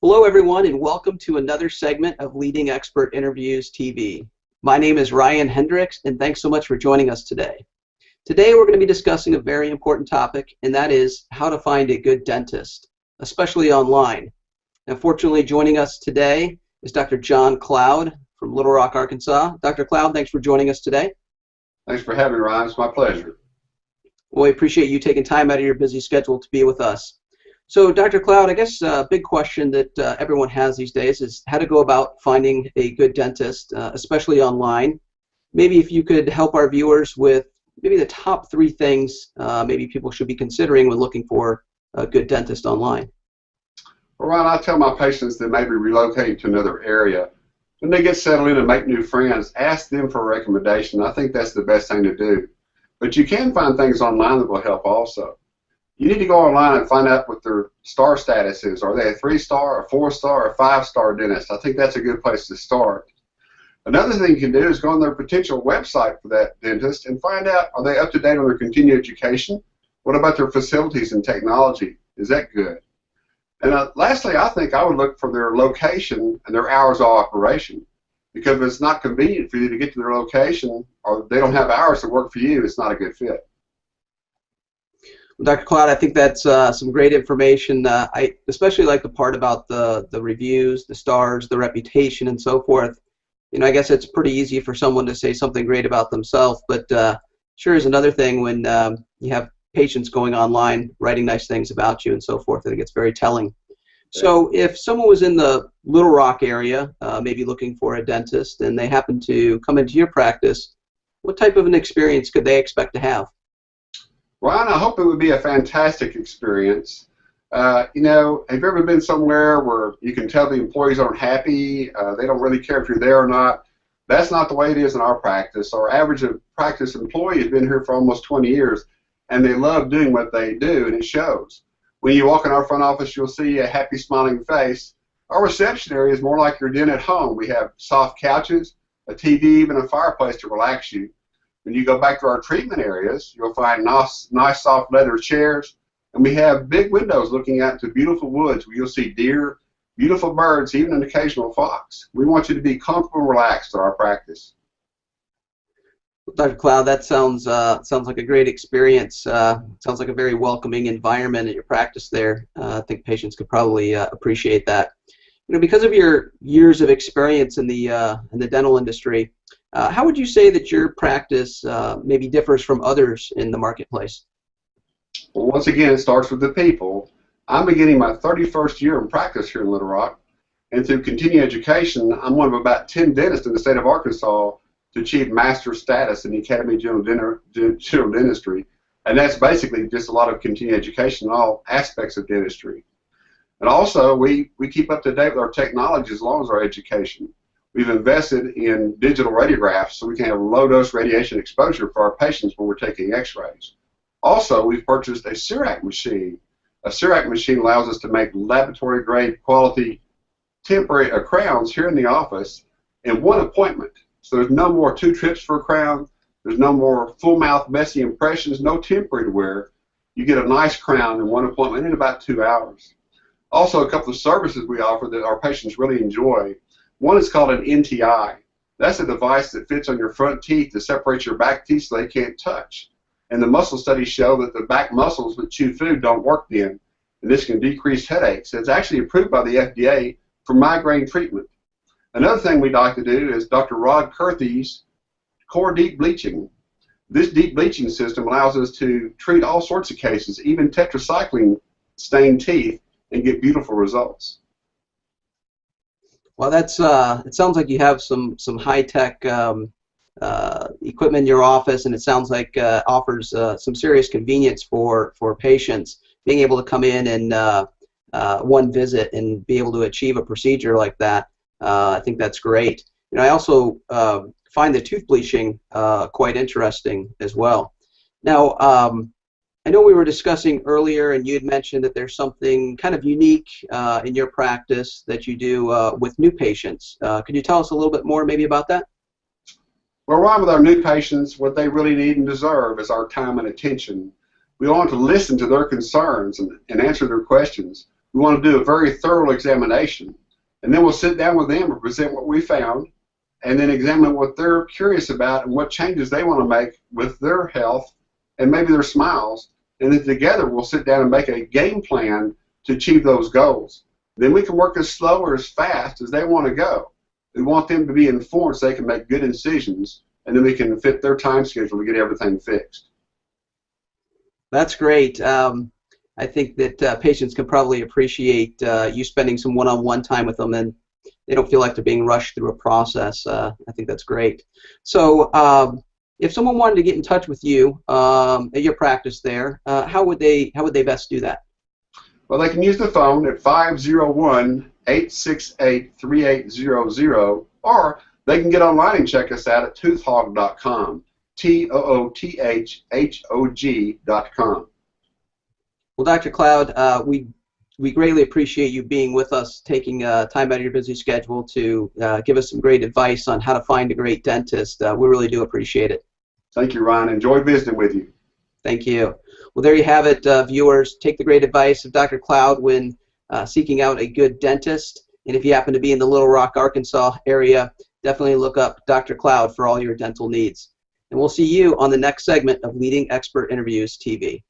Hello, everyone, and welcome to another segment of Leading Expert Interviews TV. My name is Ryan Hendricks, and thanks so much for joining us today. Today, we're going to be discussing a very important topic, and that is how to find a good dentist, especially online. Now, fortunately, joining us today is Dr. John Cloud from Little Rock, Arkansas. Dr. Cloud, thanks for joining us today. Thanks for having me, Ryan. It's my pleasure. Well, we appreciate you taking time out of your busy schedule to be with us. So, Dr. Cloud, I guess a big question that everyone has these days is how to go about finding a good dentist, especially online. Maybe if you could help our viewers with maybe the top 3 things maybe people should be considering when looking for a good dentist online. Well, Ryan, I tell my patients that maybe relocating to another area, when they get settled in and make new friends, ask them for a recommendation. I think that's the best thing to do. But you can find things online that will help also. You need to go online and find out what their star status is. Are they a 3-star, a 4-star, a 5-star dentist? I think that's a good place to start. Another thing you can do is go on their potential website for that dentist and find out, are they up to date on their continuing education? What about their facilities and technology? Is that good? And lastly, I think I would look for their location and their hours of operation. Because if it's not convenient for you to get to their location or they don't have hours to work for you, it's not a good fit. Well, Dr. Cloud, I think that's some great information. I especially like the part about the reviews, the stars, the reputation, and so forth. You know, I guess it's pretty easy for someone to say something great about themselves, but sure is another thing when you have patients going online writing nice things about you and so forth. I think it's very telling. So if someone was in the Little Rock area, maybe looking for a dentist, and they happen to come into your practice, what type of an experience could they expect to have? Ryan, I hope it would be a fantastic experience. You know, have you ever been somewhere where you can tell the employees aren't happy, they don't really care if you're there or not? That's not the way it is in our practice. Our average practice employee has been here for almost 20 years, and they love doing what they do, and it shows. When you walk in our front office, you'll see a happy, smiling face. Our reception area is more like your den at home. We have soft couches, a TV, even a fireplace to relax you. When you go back to our treatment areas, you'll find nice soft leather chairs, and we have big windows looking out to beautiful woods where you'll see deer, beautiful birds, even an occasional fox. We want you to be comfortable and relaxed at our practice. Dr. Cloud, that sounds like a great experience. Sounds like a very welcoming environment at your practice there. I think patients could probably appreciate that. You know, because of your years of experience in the dental industry, how would you say that your practice maybe differs from others in the marketplace? Well, once again, it starts with the people. I'm beginning my 31st year in practice here in Little Rock, and through continuing education, I'm one of about 10 dentists in the state of Arkansas to achieve master status in the Academy of General Dentistry, and that's basically just a lot of continuing education in all aspects of dentistry. And also, we keep up to date with our technology as long as our education. We've invested in digital radiographs so we can have low-dose radiation exposure for our patients when we're taking x-rays. Also, we've purchased a CIRAC machine. A CIRAC machine allows us to make laboratory-grade quality temporary crowns here in the office in one appointment. So there's no more 2 trips for a crown. There's no more full-mouth messy impressions, no temporary to wear. You get a nice crown in one appointment in about 2 hours. Also, a couple of services we offer that our patients really enjoy. One is called an NTI. That's a device that fits on your front teeth to separate your back teeth so they can't touch. And the muscle studies show that the back muscles that chew food don't work then, and this can decrease headaches. It's actually approved by the FDA for migraine treatment. Another thing we'd like to do is Dr. Rod Kurthy's core deep bleaching. This deep bleaching system allows us to treat all sorts of cases, even tetracycline stained teeth, and get beautiful results. Well, that's it sounds like you have some high-tech equipment in your office, and it sounds like offers some serious convenience for patients being able to come in and one visit and be able to achieve a procedure like that. I think that's great. You know, I also find the tooth bleaching quite interesting as well. Now, I know we were discussing earlier, and you had mentioned that there's something kind of unique in your practice that you do with new patients. Could you tell us a little bit more maybe about that? Well, Ron, with our new patients, what they really need and deserve is our time and attention. We want to listen to their concerns and answer their questions. We want to do a very thorough examination, and then we'll sit down with them and present what we found, and then examine what they're curious about and what changes they want to make with their health and maybe their smiles. And then together we'll sit down and make a game plan to achieve those goals. Then we can work as slow or as fast as they want to go. We want them to be informed so they can make good decisions, and then we can fit their time schedule to get everything fixed. That's great. I think that patients can probably appreciate you spending some one-on-one time with them, and they don't feel like they're being rushed through a process. I think that's great. So if someone wanted to get in touch with you at your practice there, how would they best do that? Well, they can use the phone at 501-868-3800, or they can get online and check us out at toothhog.com, TOOTHHOG.com. Well, Dr. Cloud, we greatly appreciate you being with us, taking time out of your busy schedule to give us some great advice on how to find a great dentist. We really do appreciate it. Thank you, Ryan. Enjoyed visiting with you. Thank you. Well, there you have it, viewers. Take the great advice of Dr. Cloud when seeking out a good dentist. And if you happen to be in the Little Rock, Arkansas area, definitely look up Dr. Cloud for all your dental needs. And we'll see you on the next segment of Leading Expert Interviews TV.